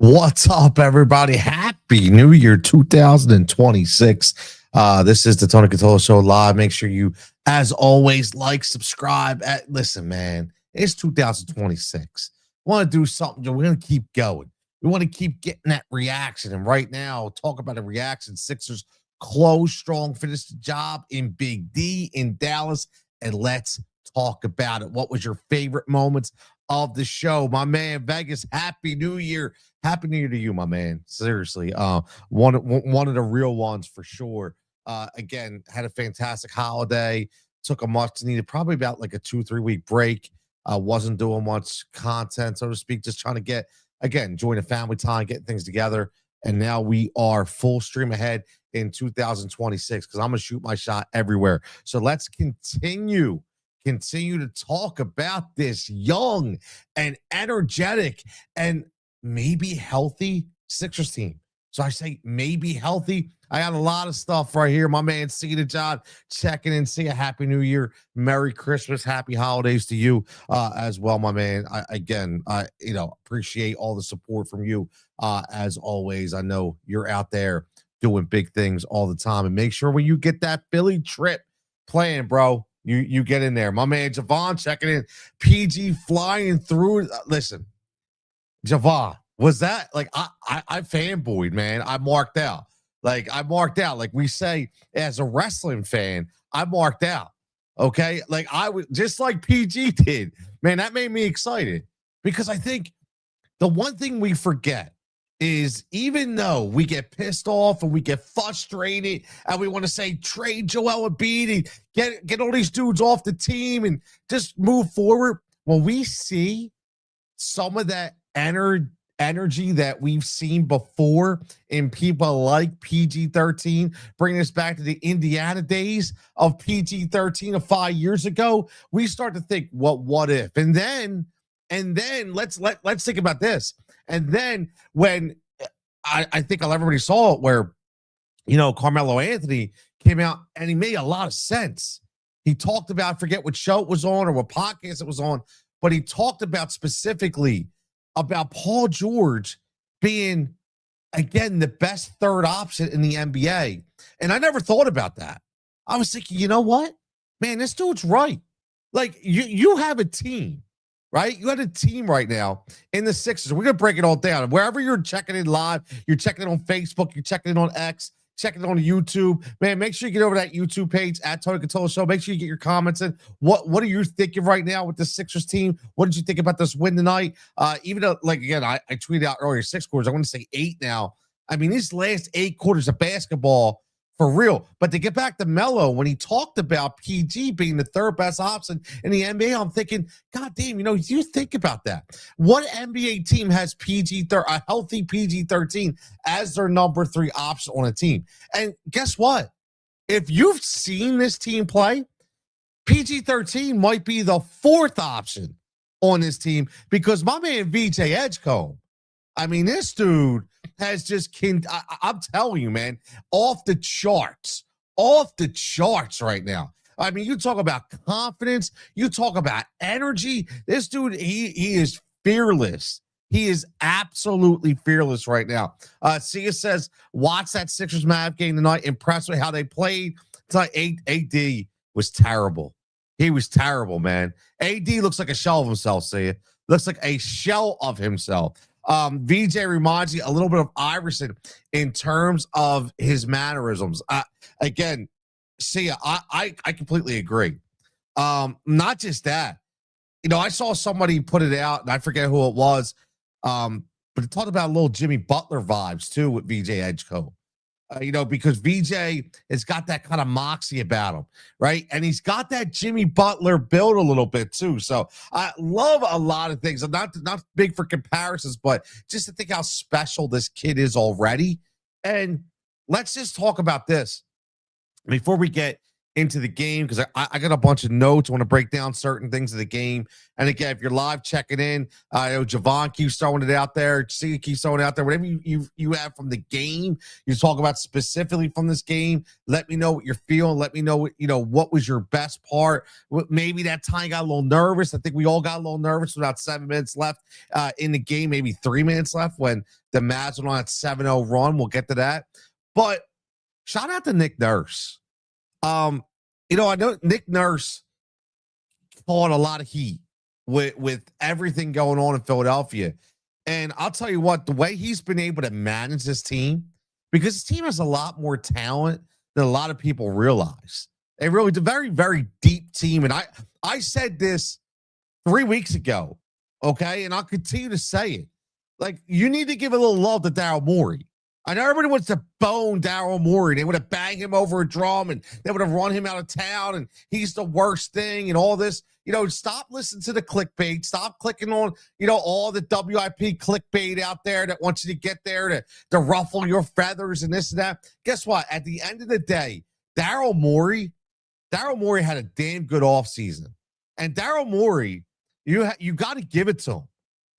What's up, everybody? Happy New Year 2026. This is the Tony Cutillo Show live. Make sure you, as always, like, subscribe. Listen, man, it's 2026. We want to do something. We're going to keep going. We want to keep getting that reaction. And right now, talk about a reaction. Sixers close strong, finish the job in Big D in Dallas. And let's talk about it. What was your favorite moments of the show? My man, Vegas, Happy New Year. Happy New Year to you, my man. Seriously, one of the real ones for sure. Again, had a fantastic holiday. Took a much needed, probably about like a 2-3 week break. Wasn't doing much content, so to speak. Just trying to get again, enjoying the family time, getting things together. And now we are full stream ahead in 2026 because I'm gonna shoot my shot everywhere. So let's continue to talk about this young and energetic and maybe healthy Sixers team. So I say maybe healthy. I got a lot of stuff right here. My man, Cena John, checking in. See a happy new year. Merry Christmas. Happy holidays to you as well, my man. I appreciate all the support from you as always. I know you're out there doing big things all the time. And make sure when you get that Philly trip playing, bro, you get in there. My man, Javon, checking in. PG flying through. Listen, Javon, was that like I fanboyed, man? I marked out. Like we say as a wrestling fan, I marked out. Okay. Like I was just like PG did, man. That made me excited because I think the one thing we forget is even though we get pissed off and we get frustrated and we want to say trade Joel Embiid and get all these dudes off the team and just move forward, when we see some of that energy that we've seen before in people like PG-13, bringing us back to the Indiana days of PG-13 of 5 years ago, we start to think, what if? And then let's think about this. And then when I think everybody saw it, where Carmelo Anthony came out and he made a lot of sense. He talked about, I forget what show it was on or what podcast it was on, but he talked about specifically about Paul George being, again, the best third option in the NBA. And I never thought about that. I was thinking, you know what? Man, this dude's right. Like, you have a team, right? You have a team right now in the Sixers. We're going to break it all down. Wherever you're checking it live, you're checking it on Facebook, you're checking it on X, checking it on YouTube. Man, make sure you get over that YouTube page at Tony Cutillo Show. Make sure you get your comments in. What are you thinking right now with the Sixers team? What did you think about this win tonight? Even though, like, again, I tweeted out earlier 6 quarters. I want to say 8 now. I mean, these last 8 quarters of basketball, for real. But to get back to Melo, when he talked about PG being the third best option in the NBA, I'm thinking, God damn, you think about that. What NBA team has a healthy PG-13 as their number 3 option on a team? And guess what? If you've seen this team play, PG-13 might be the 4th option on this team because my man VJ Edgecombe, I mean, this dude has just, I'm telling you, man, off the charts right now. I mean, you talk about confidence, you talk about energy. This dude, he is fearless. He is absolutely fearless right now. Sia says, watch that Sixers Mav game tonight. Impressed with how they played. Tonight, AD was terrible. He was terrible, man. AD looks like a shell of himself, Sia. Looks like a shell of himself. VJ reminds you a little bit of Iverson in terms of his mannerisms. Again, see, I completely agree. Not just that, I saw somebody put it out, and I forget who it was, but it talked about a little Jimmy Butler vibes too with VJ Edgecombe. Because VJ has got that kind of moxie about him, right? And he's got that Jimmy Butler build a little bit too. So I love a lot of things. I'm not big for comparisons, but just to think how special this kid is already. And let's just talk about this before we get into the game because I got a bunch of notes. I want to break down certain things of the game. And again, if you're live checking in, I know Javon keeps throwing it out there. See, keeps throwing it out there. Whatever you have from the game, you talk about specifically from this game. Let me know what you're feeling. Let me know what was your best part. Maybe that time got a little nervous. I think we all got a little nervous with about 7 minutes left in the game, maybe 3 minutes left when the Mavs went on that 7-0 run. We'll get to that. But shout out to Nick Nurse. I know Nick Nurse caught a lot of heat with everything going on in Philadelphia. And I'll tell you what, the way he's been able to manage this team, because his team has a lot more talent than a lot of people realize. They really, it's a very, very deep team. And I said this 3 weeks ago, okay? And I'll continue to say it. Like, you need to give a little love to Daryl Morey. I know everybody wants to bone Daryl Morey. They would have banged him over a drum and they would have run him out of town and he's the worst thing and all this. Stop listening to the clickbait. Stop clicking on, all the WIP clickbait out there that wants you to get there to ruffle your feathers and this and that. Guess what? At the end of the day, Daryl Morey had a damn good offseason. And Daryl Morey, you got to give it to him,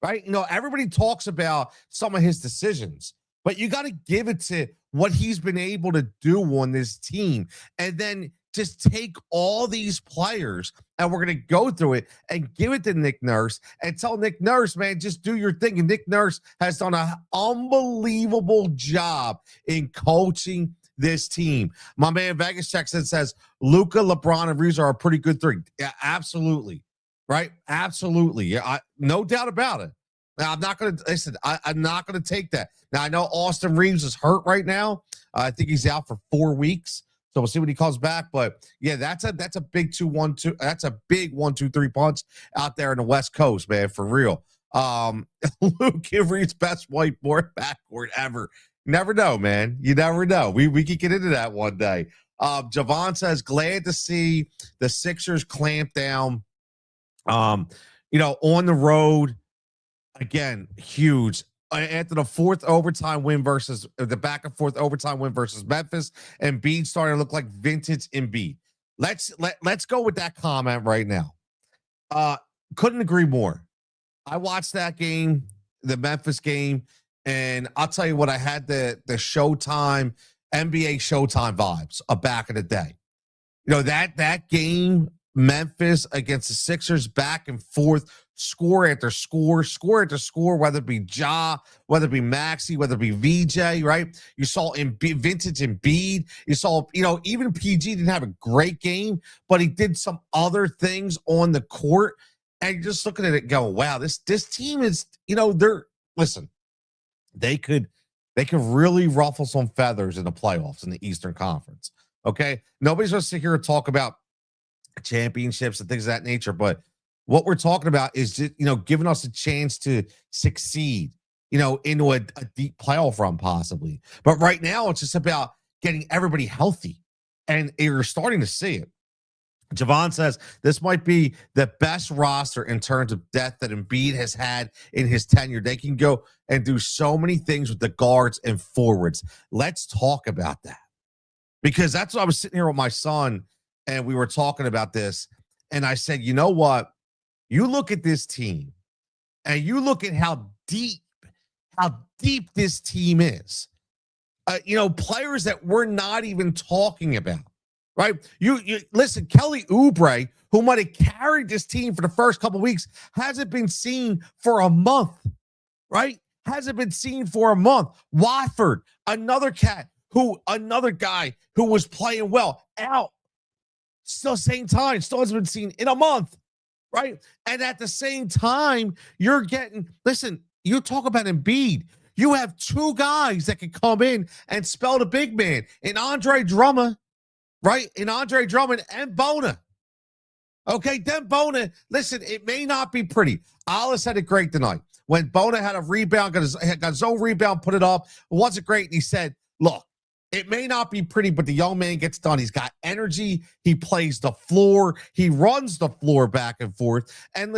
right? Everybody talks about some of his decisions. But you got to give it to what he's been able to do on this team. And then just take all these players and we're going to go through it and give it to Nick Nurse and tell Nick Nurse, man, just do your thing. And Nick Nurse has done an unbelievable job in coaching this team. My man Vegas checks and says, Luka, LeBron, and Ruse are a pretty good three. Yeah, absolutely. Right? Absolutely. Yeah, no doubt about it. Now, I'm not going to listen. I'm not going to take that. Now, I know Austin Reeves is hurt right now. I think he's out for 4 weeks. So we'll see when he comes back. But yeah, that's a big 2-1-2. That's a big 1-2-3 punch out there in the West Coast, man, for real. Luke Reeves' best whiteboard backcourt ever. Never know, man. You never know. We could get into that one day. Javon says, glad to see the Sixers clamp down. On the road. Again, huge. After the fourth overtime win versus the back and forth overtime win versus Memphis, Embiid starting to look like vintage Embiid. Let's go with that comment right now. Couldn't agree more. I watched that game, the Memphis game, and I'll tell you what, I had the Showtime, NBA Showtime vibes of back in the day. That game, Memphis against the Sixers, back and forth, score after score, score after score, whether it be Ja, whether it be Maxey, whether it be VJ, right? You saw vintage Embiid. You saw, even PG didn't have a great game, but he did some other things on the court. And you're just looking at it going, wow, this team is, they could really ruffle some feathers in the playoffs in the Eastern Conference. Okay. Nobody's going to sit here and talk about championships and things of that nature, but what we're talking about is just, giving us a chance to succeed, into a deep playoff run possibly. But right now it's just about getting everybody healthy, and you're starting to see it. Javon says this might be the best roster in terms of depth that Embiid has had in his tenure. They can go and do so many things with the guards and forwards. Let's talk about that, because that's what I was sitting here with my son and we were talking about this. And I said, you know what? You look at this team and you look at how deep this team is. Players that we're not even talking about, right? You listen, Kelly Oubre, who might have carried this team for the first couple of weeks, hasn't been seen for a month, right? Hasn't been seen for a month. Watford, another guy who was playing well, out. Still same time, still hasn't been seen in a month, right? And at the same time, you're getting, you talk about Embiid. You have two guys that can come in and spell the big man in Andre Drummond, right? In Andre Drummond and Bona. Okay, then Bona, it may not be pretty. Alice had it great tonight. When Bona had a rebound, got his own rebound, put it up. It wasn't great. And he said, look, it may not be pretty, but the young man gets done. He's got energy. He plays the floor. He runs the floor back and forth. And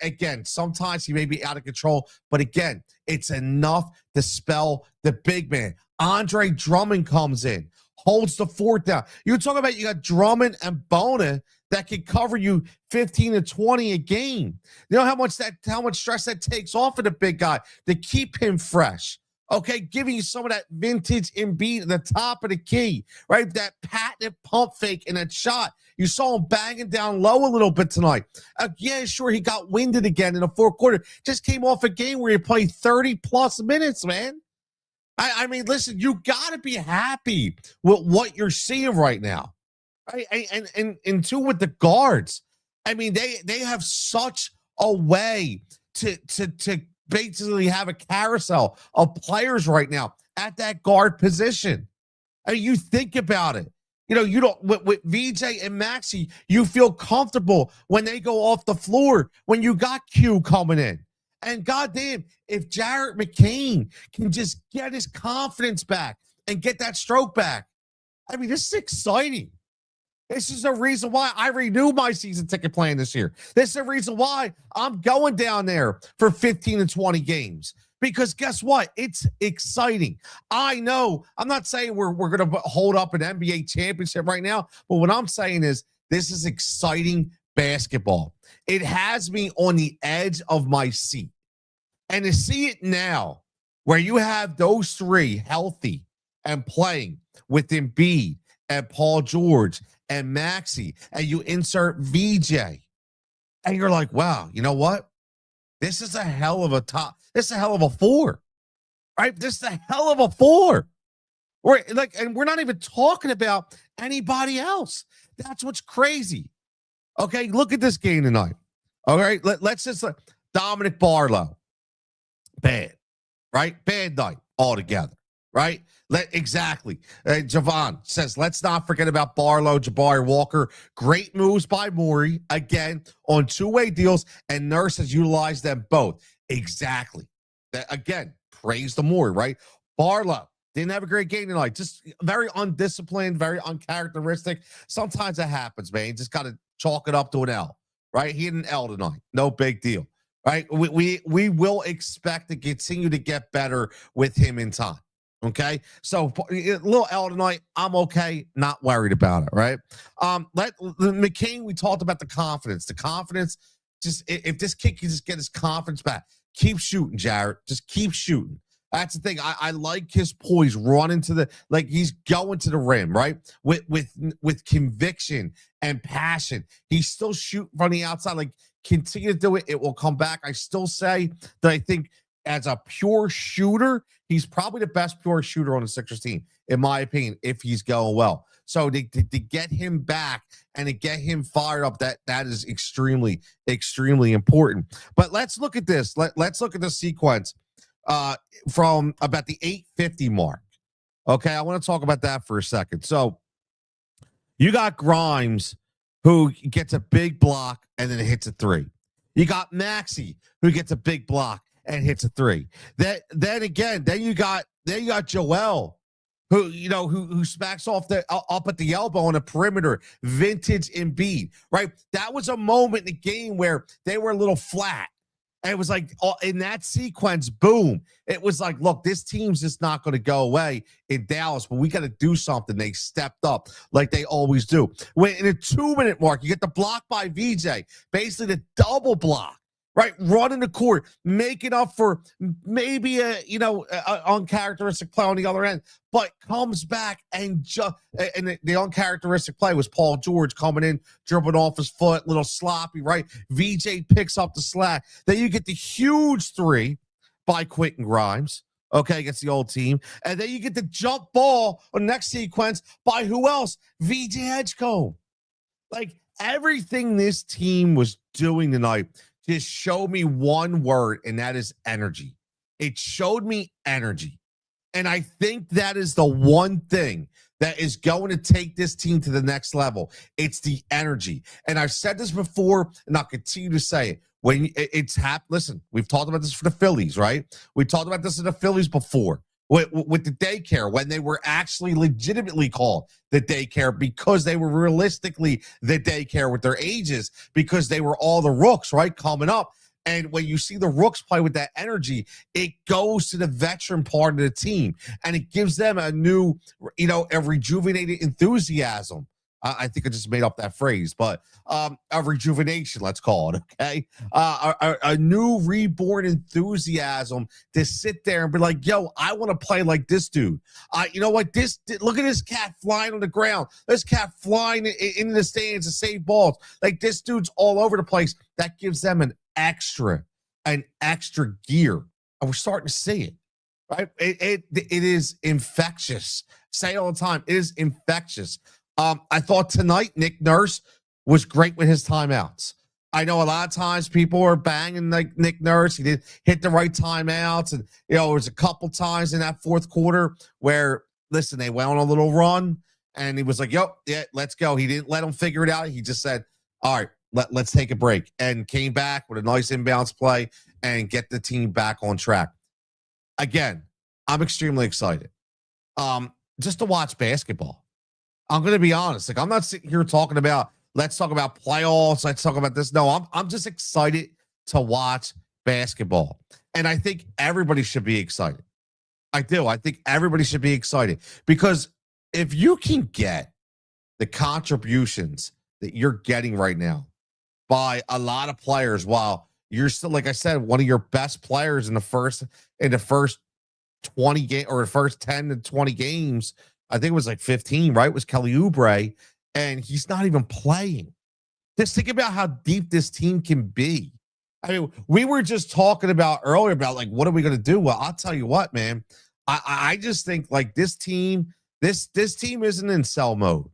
again, sometimes he may be out of control, but again, it's enough to spell the big man. Andre Drummond comes in. holds the fort down. You're talking about you got Drummond and Bona that can cover you 15 to 20 a game. You know how much stress that takes off of the big guy to keep him fresh. Okay, giving you some of that vintage Embiid at the top of the key, right? That patented pump fake and that shot. You saw him banging down low a little bit tonight. Yeah, sure, he got winded again in the fourth quarter. Just came off a game where he played 30-plus minutes, man. I mean, listen, you got to be happy with what you're seeing right now. Right? And two, with the guards. I mean, they have such a way to basically have a carousel of players right now at that guard position. I mean, you think about it. You know, you don't with VJ and Maxey, you feel comfortable when they go off the floor when you got Q coming in. And goddamn, if Jarrett McCain can just get his confidence back and get that stroke back, I mean, this is exciting. This is the reason why I renewed my season ticket plan this year. This is the reason why I'm going down there for 15 to 20 games. Because guess what? It's exciting. I know. I'm not saying we're going to hold up an NBA championship right now, but what I'm saying is this is exciting basketball. It has me on the edge of my seat. And to see it now, where you have those three healthy and playing with Embiid and Paul George and Maxey, and you insert VJ, and you're like, wow, you know what? This is a hell of a top. This is a hell of a four, right? This is a hell of a four. And we're not even talking about anybody else. That's what's crazy. Okay, look at this game tonight. All right, let's just Dominic Barlow, bad, right? Bad night altogether, right? Exactly. Javon says, let's not forget about Barlow, Jabari Walker. Great moves by Morey, again, on two-way deals, and Nurse has utilized them both. Exactly. Again, praise the Morey, right? Barlow didn't have a great game tonight. Just very undisciplined, very uncharacteristic. Sometimes it happens, man. You just got to chalk it up to an L, right? He had an L tonight. No big deal, right? We will expect to continue to get better with him in time. Okay, so a little L tonight, I'm okay, not worried about it, right? McCain, we talked about the confidence. The confidence, just if this kid can just get his confidence back, keep shooting, Jarrett. Just keep shooting. That's the thing. I like his poise, running to the he's going to the rim, right? With conviction and passion. He's still shooting from the outside. Like, continue to do it. It will come back. I still say that I think as a pure shooter, he's probably the best pure shooter on the Sixers team, in my opinion, if he's going well. So to get him back and to get him fired up, that is extremely, extremely important. But let's look at this. Let's look at the sequence from about the 8:50 mark. Okay, I want to talk about that for a second. So you got Grimes, who gets a big block and then hits a three. You got Maxey, who gets a big block and hits a three. Then you got Joel, who smacks off up at the elbow on the perimeter, vintage Embiid, right? That was a moment in the game where they were a little flat. And it was like, in that sequence, boom. It was like, look, this team's just not going to go away in Dallas, but we got to do something. They stepped up like they always do. When in a 2-minute mark, you get the block by VJ, basically the double block. Right, running the court, making up for maybe a uncharacteristic play on the other end, but comes back and the uncharacteristic play was Paul George coming in, dribbling off his foot, little sloppy, right? VJ picks up the slack. Then you get the huge three by Quentin Grimes, okay, against the old team, and then you get the jump ball on the next sequence by who else? VJ Edgecombe. Like, everything this team was doing tonight just showed me one word, and that is energy. It showed me energy. And I think that is the one thing that is going to take this team to the next level. It's the energy. And I've said this before, and I'll continue to say it. When it's happened, listen, we've talked about this for the Phillies, right? We talked about this in the Phillies before. With the daycare, when they were actually legitimately called the daycare because they were realistically the daycare with their ages, because they were all the rooks, right, coming up. And when you see the Rooks play with that energy, it goes to the veteran part of the team and it gives them a new, a rejuvenated enthusiasm. I think I just made up that phrase, but a rejuvenation, let's call it, okay? A new reborn enthusiasm to sit there and be like, yo, I want to play like this dude. You know what? Look at this cat flying on the ground. This cat flying in the stands to save balls. Like this dude's all over the place. That gives them an extra gear. And we're starting to see it. Right? It is infectious. Say it all the time. It is infectious. I thought tonight Nick Nurse was great with his timeouts. I know a lot of times people are banging like Nick Nurse. He did hit the right timeouts. And, there was a couple times in that fourth quarter where, listen, they went on a little run and he was like, yo, yeah, let's go. He didn't let them figure it out. He just said, all right, let's take a break, and came back with a nice inbounds play and get the team back on track. Again, I'm extremely excited just to watch basketball. I'm going to be honest. Like, I'm not sitting here talking about, let's talk about playoffs. Let's talk about this. No, I'm just excited to watch basketball. And I think everybody should be excited. I do. I think everybody should be excited because if you can get the contributions that you're getting right now by a lot of players, while you're still, like I said, one of your best players in the first 20 game or the first 10 to 20 games, I think it was like 15, right? It was Kelly Oubre, and he's not even playing. Just think about how deep this team can be. I mean, we were just talking about earlier about like, what are we going to do? Well, I'll tell you what, man. I just think like this team isn't in sell mode.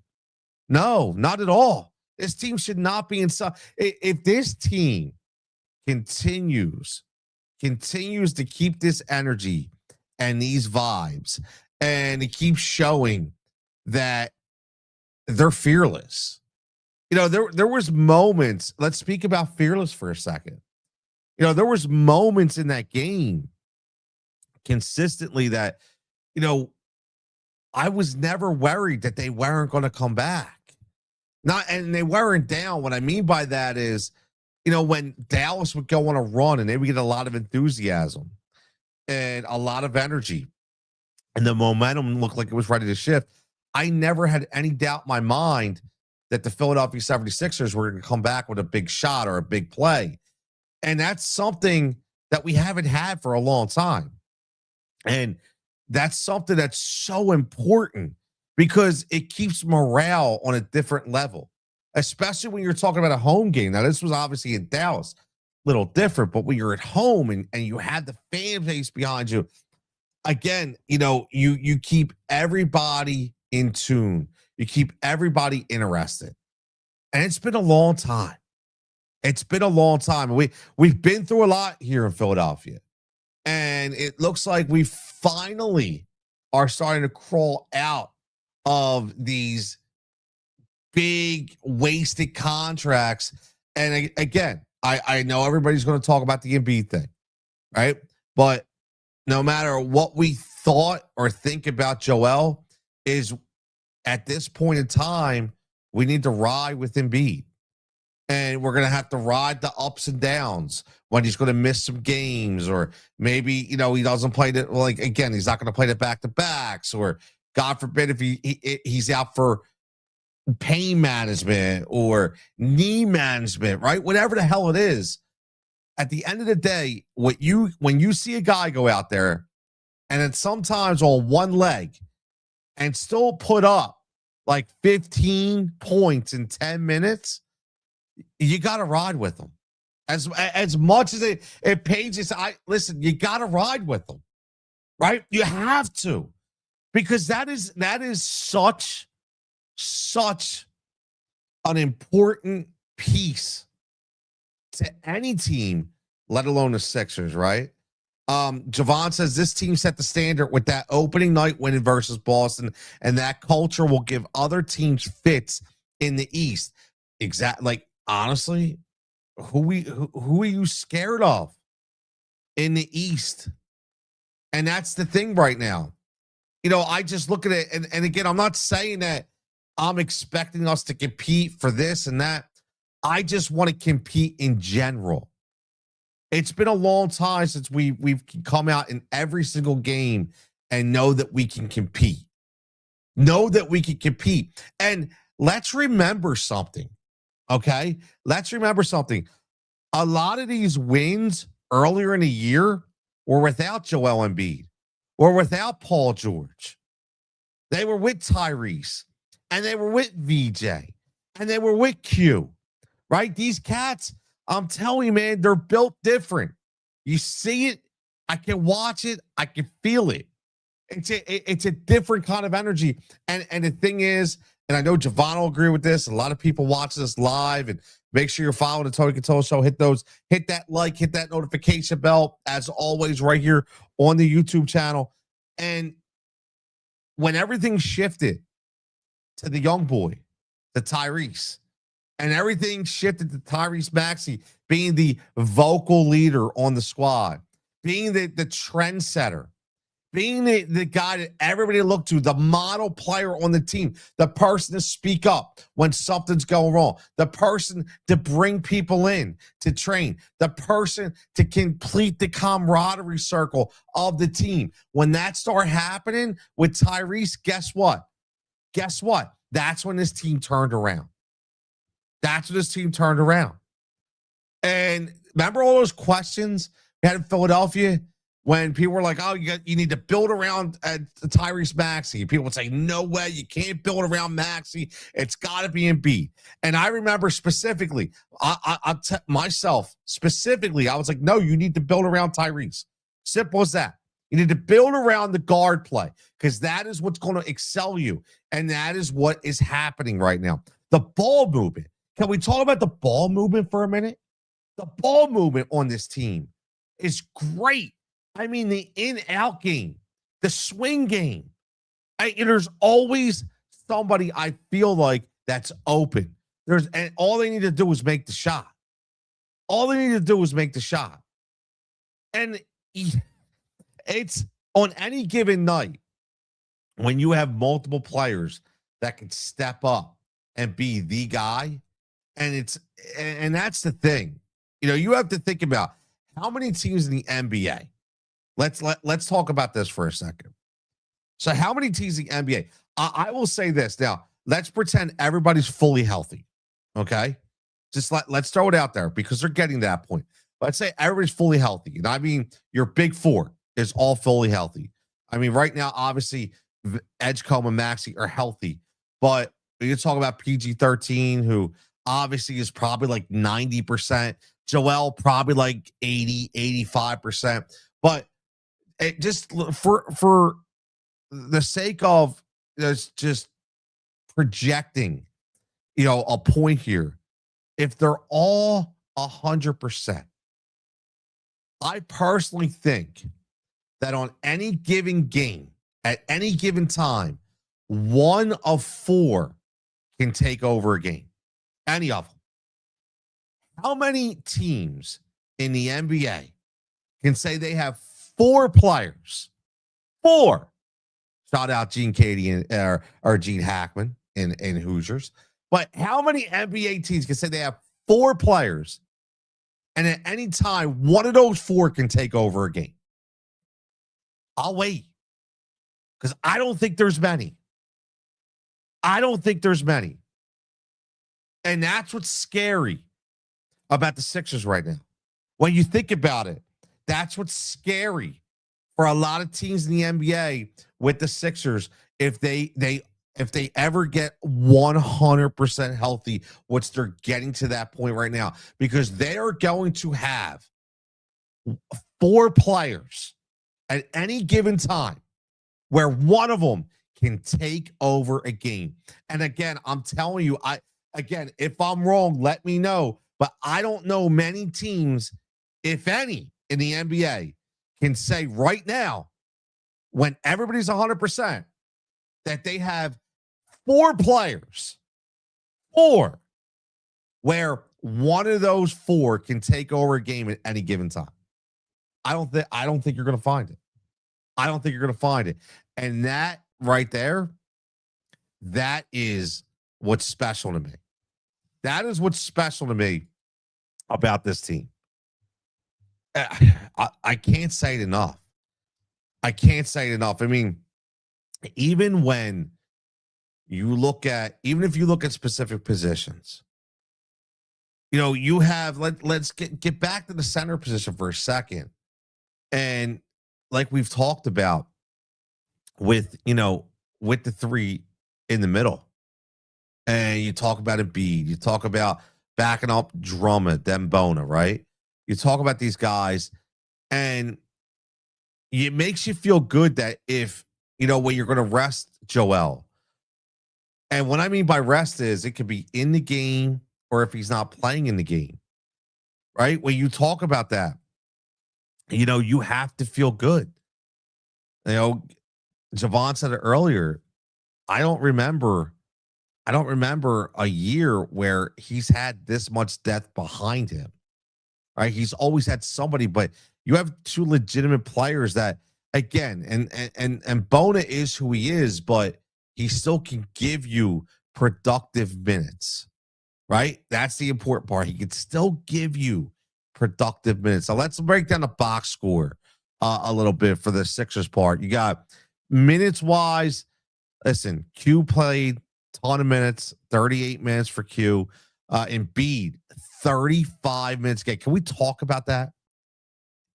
No, not at all. This team should not be in sell. If this team continues to keep this energy and these vibes, and it keeps showing that they're fearless. There was moments. Let's speak about fearless for a second. There was moments in that game consistently that, I was never worried that they weren't going to come back. And they weren't down. What I mean by that is, when Dallas would go on a run and they would get a lot of enthusiasm and a lot of energy, and the momentum looked like it was ready to shift, I never had any doubt in my mind that the Philadelphia 76ers were going to come back with a big shot or a big play. And that's something that we haven't had for a long time. And that's something that's so important because it keeps morale on a different level, especially when you're talking about a home game. Now, this was obviously in Dallas, a little different, but when you're at home and you have the fan base behind you, again, you keep everybody in tune. You keep everybody interested. And it's been a long time. It's been a long time. We've been through a lot here in Philadelphia. And it looks like we finally are starting to crawl out of these big wasted contracts. And again, I know everybody's going to talk about the Embiid thing, right? But no matter what we thought or think about Joel, is at this point in time, we need to ride with Embiid. And we're going to have to ride the ups and downs when he's going to miss some games, or maybe, he doesn't play the, like, again, he's not going to play the back-to-backs, or God forbid if he's out for pain management or knee management, right? Whatever the hell it is. At the end of the day, when you see a guy go out there and then sometimes on one leg and still put up like 15 points in 10 minutes, you got to ride with them. As much as it pains you, listen, you got to ride with them, right? You have to, because that is such an important piece to any team, let alone the Sixers, right? Javon says this team set the standard with that opening night win versus Boston, and that culture will give other teams fits in the East. Exactly. Like, honestly, who are you scared of in the East? And that's the thing right now. I just look at it, and again, I'm not saying that I'm expecting us to compete for this and that. I just want to compete in general. It's been a long time since we've come out in every single game and know that we can compete. Know that we can compete. And let's remember something. Okay? Let's remember something. A lot of these wins earlier in the year were without Joel Embiid or without Paul George. They were with Tyrese and they were with VJ and they were with Q, right? These cats, I'm telling you, man, they're built different. You see it, I can watch it, I can feel it. It's a different kind of energy. And the thing is, and I know Javon will agree with this. A lot of people watch this live, and make sure you're following the Tony Cutillo Show. Hit that like, hit that notification bell, as always, right here on the YouTube channel. And when everything shifted to the young boy, to Tyrese, and everything shifted to Tyrese Maxey being the vocal leader on the squad, being the trendsetter, being the guy that everybody looked to, the model player on the team, the person to speak up when something's going wrong, the person to bring people in to train, the person to complete the camaraderie circle of the team. When that started happening with Tyrese, guess what? Guess what? That's when this team turned around. That's when this team turned around. And remember all those questions we had in Philadelphia when people were like, oh, you need to build around Tyrese Maxey. People would say, no way, you can't build around Maxey. It's got to be Embiid. And I remember specifically, myself specifically, I was like, no, you need to build around Tyrese. Simple as that. You need to build around the guard play because that is what's going to excel you. And that is what is happening right now. The ball movement. Can we talk about the ball movement for a minute? The ball movement on this team is great. I mean, the in-out game, the swing game. There's always somebody I feel like that's open. And all they need to do is make the shot. All they need to do is make the shot. And it's on any given night when you have multiple players that can step up and be the guy. And that's the thing. You have to think about how many teams in the NBA. Let's talk about this for a second. So how many teams in the NBA? I will say this now. Let's pretend everybody's fully healthy. Okay, just let's throw it out there because they're getting to that point. Let's say everybody's fully healthy, and I mean your big four is all fully healthy. I mean right now, obviously, Edgecombe and Maxey are healthy, but you talk about PG-13, who obviously is probably like 90%. Joel probably like 80, 85%. But it just for the sake of just projecting, a point here, if they're all 100%, I personally think that on any given game, at any given time, one of four can take over a game. Any of them. How many teams in the NBA can say they have four players? Four. Shout out Gene Katie or Gene Hackman in Hoosiers. But how many NBA teams can say they have four players and at any time one of those four can take over a game? I'll wait because I don't think there's many. I don't think there's many. And that's what's scary about the Sixers right now. When you think about it, that's what's scary for a lot of teams in the NBA with the Sixers if they ever get 100% healthy, which they're getting to that point right now, because they are going to have four players at any given time where one of them can take over a game. And again, I'm telling you, if I'm wrong, let me know. But I don't know many teams, if any, in the NBA can say right now, when everybody's 100%, that they have four players, where one of those four can take over a game at any given time. I don't think you're going to find it. I don't think you're going to find it. And that right there, that is what's special to me. That is what's special to me about this team. I can't say it enough. I can't say it enough. I mean, even when even if you look at specific positions, you have let's get back to the center position for a second. And like we've talked about with, with the three in the middle, and you talk about Embiid, you talk about backing up Drummond, then Bona, right? You talk about these guys, and it makes you feel good that if, when you're going to rest Joel, and what I mean by rest is it could be in the game or if he's not playing in the game, right? When you talk about that, you have to feel good. You know, Javon said it earlier. I don't remember. I don't remember a year where he's had this much depth behind him. Right? He's always had somebody, but you have two legitimate players that, again, and Bona is who he is, but he still can give you productive minutes. Right? That's the important part. He can still give you productive minutes. So let's break down the box score a little bit for the Sixers part. You got minutes wise. Listen, Q played ton of minutes, 38 minutes for Q. Embiid, 35 minutes. Can we talk about that?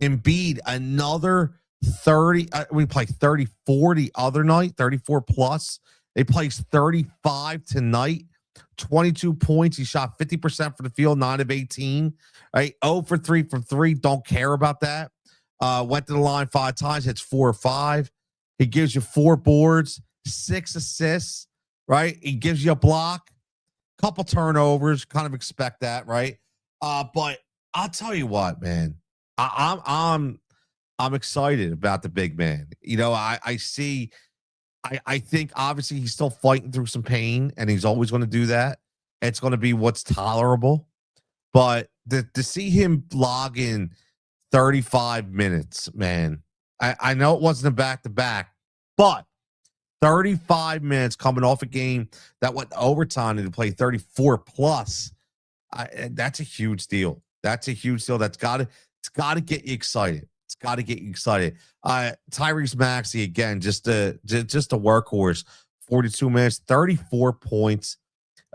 Embiid, another 30. We play 34 the other night, 34 plus. They placed 35 tonight, 22 points. He shot 50% from the field, 9 of 18. Right? 0 for 3 from 3. Don't care about that. Went to the line 5 times, hits 4 or 5. He gives you 4 boards, 6 assists, right? He gives you a block, couple turnovers, kind of expect that, right? But I'll tell you what, man. I'm excited about the big man. I think obviously he's still fighting through some pain, and he's always going to do that. It's going to be what's tolerable. But to see him log in 35 minutes, man. I know it wasn't a back-to-back, but 35 minutes coming off a game that went overtime and to play 34 plus. That's a huge deal. That's a huge deal. It's got to get you excited. It's got to get you excited. Tyrese Maxey again, just a workhorse. 42 minutes, 34 points,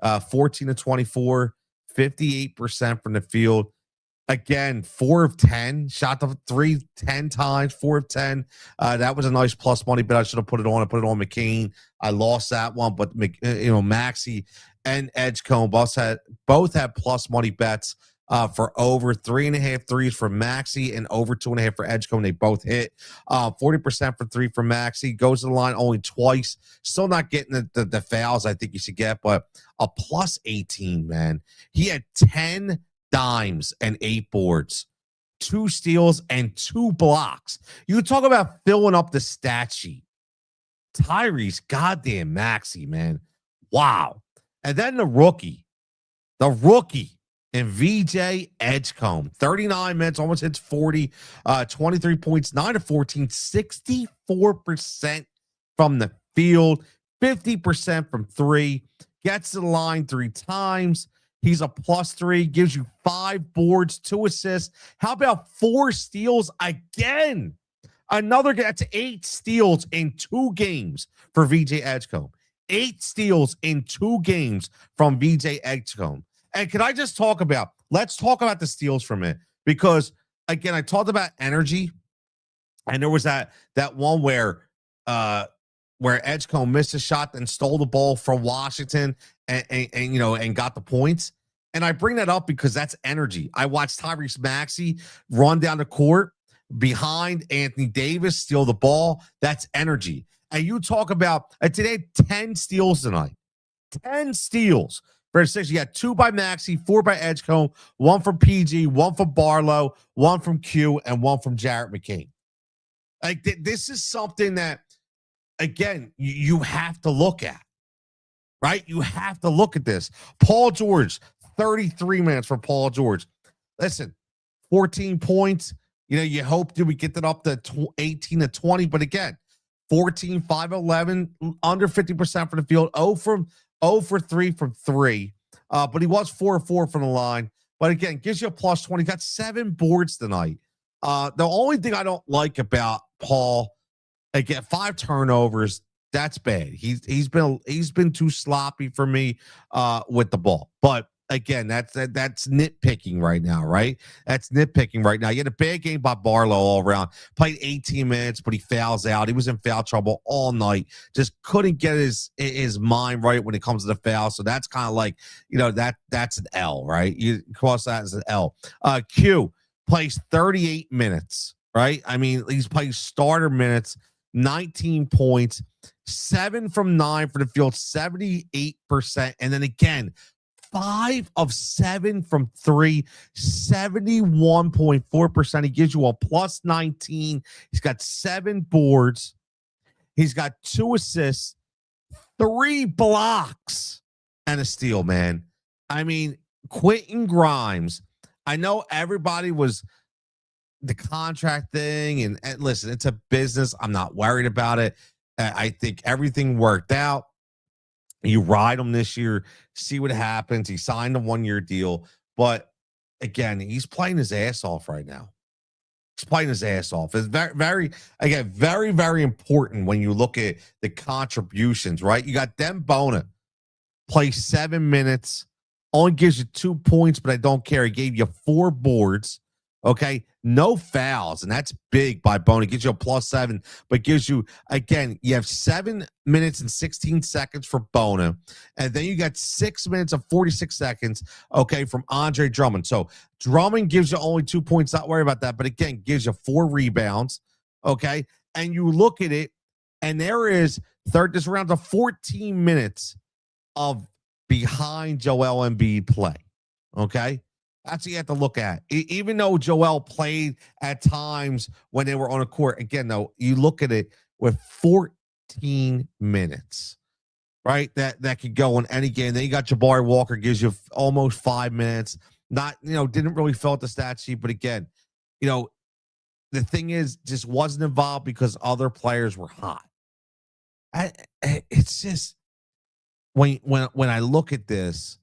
14 to 24, 58% from the field. Again, 4 of 10, shot the 3 10 times, 4 of 10. That was a nice plus money, but I should have put it on. I put it on McCain. I lost that one, but Maxey and Edgecombe both had plus money bets for over 3.5 threes for Maxey and over 2.5 for Edgecombe. They both hit 40% for 3 for Maxey. Goes to the line only twice. Still not getting the fouls I think you should get, but a plus 18, man. He had 10 dimes and 8 boards, 2 steals and 2 blocks. You talk about filling up the stat sheet. Tyrese goddamn Maxey, man. Wow. And then the rookie and VJ Edgecombe, 39 minutes, almost hits 40, 23 points, 9 to 14, 64% from the field, 50% from 3, gets to the line 3 times. He's a plus 3, gives you 5 boards, 2 assists. How about 4 steals again? Another that's 8 steals in 2 games for VJ Edgecombe. 8 steals in 2 games from VJ Edgecombe. And can I just let's talk about the steals for a minute, because again, I talked about energy, and there was that one where Edgecombe missed a shot and stole the ball from Washington and got the points. And I bring that up because that's energy. I watched Tyrese Maxey run down the court behind Anthony Davis, steal the ball. That's energy. And you talk about today, 10 steals tonight. 10 steals for the Sixers. You got 2 by Maxey, 4 by Edgecombe, 1 from PG, 1 from Barlow, 1 from Q, and 1 from Jarrett McCain. Like this is something that, again, you have to look at, right? You have to look at this. Paul George, 33 minutes for Paul George. Listen, 14 points. You hope that we get that up to 18 to 20, but again, 14, 5, 11, under 50% from the field, 0 for 3 from 3. But he was 4 for 4 from the line. But again, gives you a plus 20. Got 7 boards tonight. The only thing I don't like about Paul, again, 5 turnovers. That's bad. He's been too sloppy for me with the ball. But again, that's nitpicking right now, right? That's nitpicking right now. You had a bad game by Barlow all around. Played 18 minutes, but he fouls out. He was in foul trouble all night. Just couldn't get his mind right when it comes to the foul. So that's kind of like, that's an L, right? You cross that as an L. Q plays 38 minutes, right? I mean, he's playing starter minutes, 19 points, 7 from 9 for the field, 78%. And then again, 5 of 7 from three, 71.4%. He gives you a plus 19. He's got 7 boards. He's got 2 assists, 3 blocks, and a steal, man. I mean, Quentin Grimes. I know everybody was the contract thing, and listen, it's a business. I'm not worried about it. I think everything worked out. You ride him this year, see what happens. He signed a 1-year deal, but again, he's playing his ass off right now. He's playing his ass off. It's very, very, again, very, very important when you look at the contributions, right? You got Dem Bona play 7 minutes, only gives you 2 points, but I don't care. He gave you 4 boards. Okay, no fouls, and that's big by Bona. Gives you a plus 7, but gives you, again, you have 7 minutes and 16 seconds for Bona, and then you got 6 minutes and 46 seconds, okay, from Andre Drummond. So Drummond gives you only 2 points, not worry about that, but again, gives you 4 rebounds, okay, and you look at it, and there is this around to 14 minutes of behind Joel Embiid play, okay. That's what you have to look at. Even though Joel played at times when they were on a court, again, though, you look at it with 14 minutes, right? That could go in any game. Then you got Jabari Walker, gives you almost 5 minutes. Not, didn't really fill out the stat sheet, but again, the thing is, just wasn't involved because other players were hot. It's just when I look at this,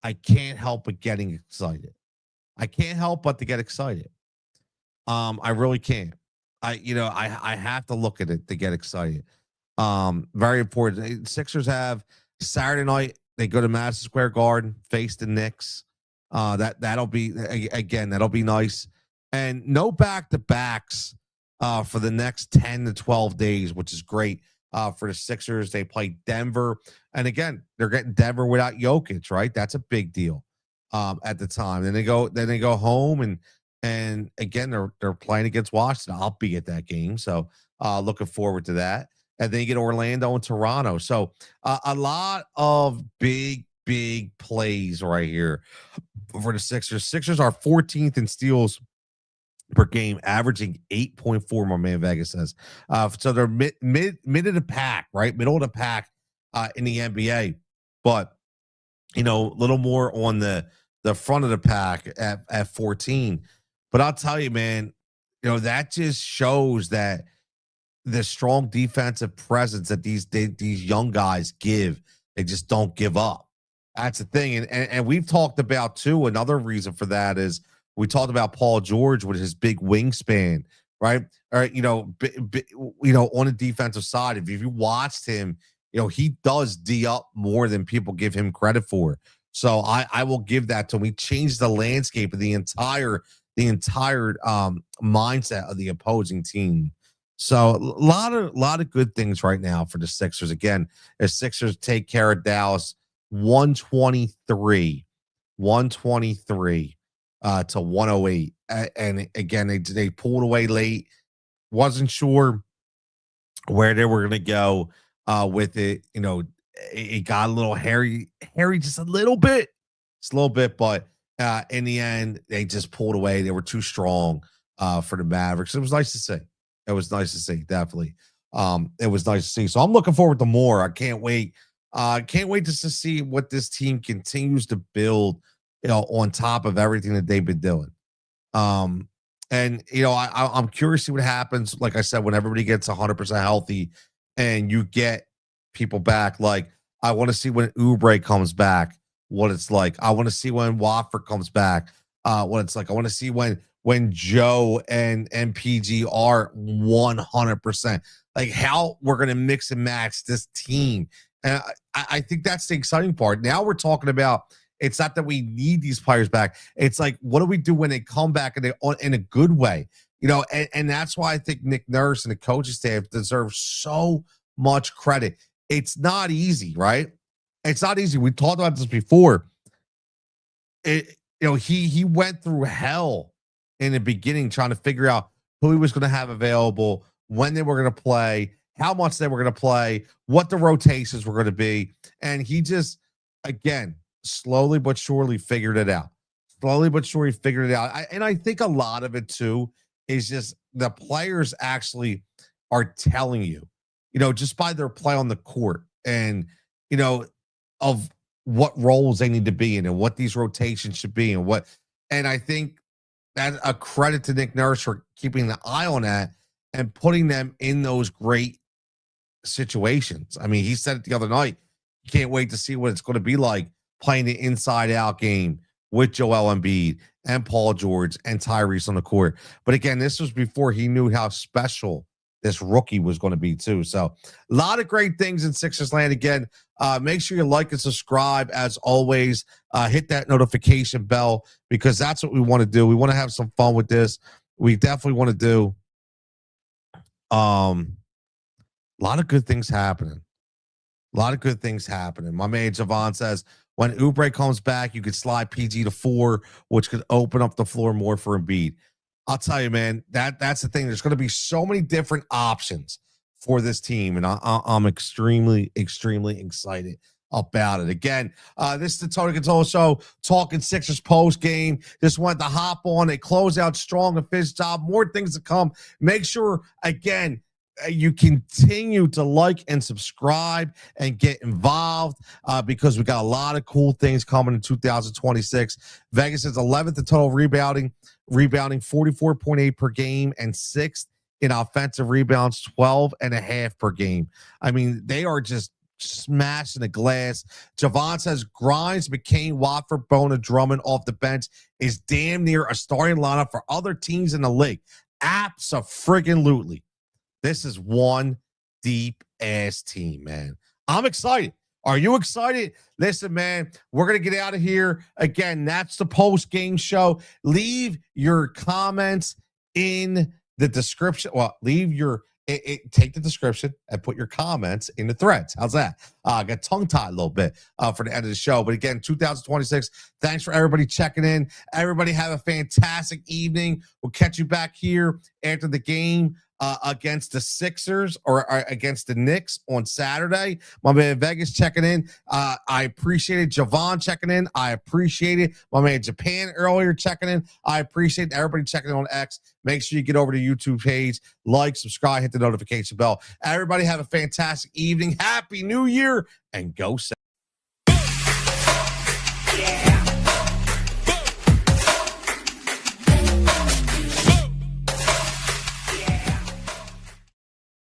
I can't help but getting excited. I can't help but to get excited. I really can't. I have to look at it to get excited. Very important. Sixers have Saturday night. They go to Madison Square Garden, face the Knicks. That'll be again. That'll be nice. And no back to backs for the next 10 to 12 days, which is great. For the Sixers, they play Denver, and again, they're getting Denver without Jokic, right? That's a big deal at the time. Then they go home, and again, they're playing against Washington. I'll be at that game, so looking forward to that. And then you get Orlando and Toronto. So a lot of big plays right here for the Sixers. Sixers are 14th in steals per game, averaging 8.4. My man Vegas says. So they're mid of the pack, right? Middle of the pack in the NBA, but a little more on the front of the pack at 14. But I'll tell you, man, that just shows that the strong defensive presence that these young guys give, they just don't give up. That's the thing, and we've talked about too. Another reason for that is, we talked about Paul George with his big wingspan, right? Or, on the defensive side, if you watched him, he does D up more than people give him credit for. So I will give that to him. He changed the landscape of the entire mindset of the opposing team. So a lot of good things right now for the Sixers. Again, the Sixers take care of Dallas 123 to 108. And again, they pulled away late. Wasn't sure where they were going to go with it. It got a little hairy just a little bit, but in the end, they just pulled away. They were too strong for the Mavericks. It was nice to see. It was nice to see, definitely. It was nice to see. So I'm looking forward to more. I can't wait. Can't wait just to see what this team continues to build, on top of everything that they've been doing. And I'm curious to see what happens. Like I said, when everybody gets 100% healthy and you get people back, like I want to see when Oubre comes back, what it's like. I want to see when Watford comes back, what it's like. I want to see when Joe and PG are 100%, like how we're going to mix and match this team. And I think that's the exciting part. Now we're talking about, it's not that we need these players back. It's like, what do we do when they come back and they in a good way? And that's why I think Nick Nurse and the coaching staff deserve so much credit. It's not easy, right? It's not easy. We talked about this before. He went through hell in the beginning trying to figure out who he was going to have available, when they were going to play, how much they were going to play, what the rotations were going to be. And he just, again, slowly but surely figured it out. Slowly but surely figured it out. I think a lot of it too is just the players actually are telling you, just by their play on the court and, of what roles they need to be in and what these rotations should be and I think that's a credit to Nick Nurse for keeping the eye on that and putting them in those great situations. I mean, he said it the other night. You can't wait to see what it's going to be like playing the inside out game with Joel Embiid and Paul George and Tyrese on the court. But again, this was before he knew how special this rookie was going to be too. So a lot of great things in Sixers land. Again, make sure you like and subscribe as always. Hit that notification bell because that's what we want to do. We want to have some fun with this. We definitely want to do a lot of good things happening. A lot of good things happening. My man Javon says, when Oubre comes back, you could slide PG to 4, which could open up the floor more for Embiid. I'll tell you, man, that's the thing. There's going to be so many different options for this team, and I'm extremely, extremely excited about it. Again, this is the Tony Cutillo Show, talking Sixers post game. Just wanted to hop on a closeout strong and fist job. More things to come. Make sure, again, you continue to like and subscribe and get involved because we got a lot of cool things coming in 2026. Vegas is 11th in total rebounding 44.8 per game and 6th in offensive rebounds, 12.5 per game. I mean, they are just smashing the glass. Javon says Grimes, McCain, Watford, Bona, Drummond off the bench is damn near a starting lineup for other teams in the league. Abso-friggin-lutely. This is one deep ass team, man. I'm excited. Are you excited? Listen, man, we're going to get out of here. Again, that's the post-game show. Leave your comments in the description. Well, leave your take the description and put your comments in the threads. How's that? I got tongue-tied a little bit for the end of the show. But again, 2026, thanks for everybody checking in. Everybody have a fantastic evening. We'll catch you back here after the game against the Sixers or against the Knicks on Saturday. My man Vegas checking in. I appreciate it. Javon checking in. I appreciate it. My man Japan earlier checking in. I appreciate everybody checking in on X. Make sure you get over to the YouTube page, like, subscribe, hit the notification bell. Everybody have a fantastic evening. Happy New Year and go Sixers.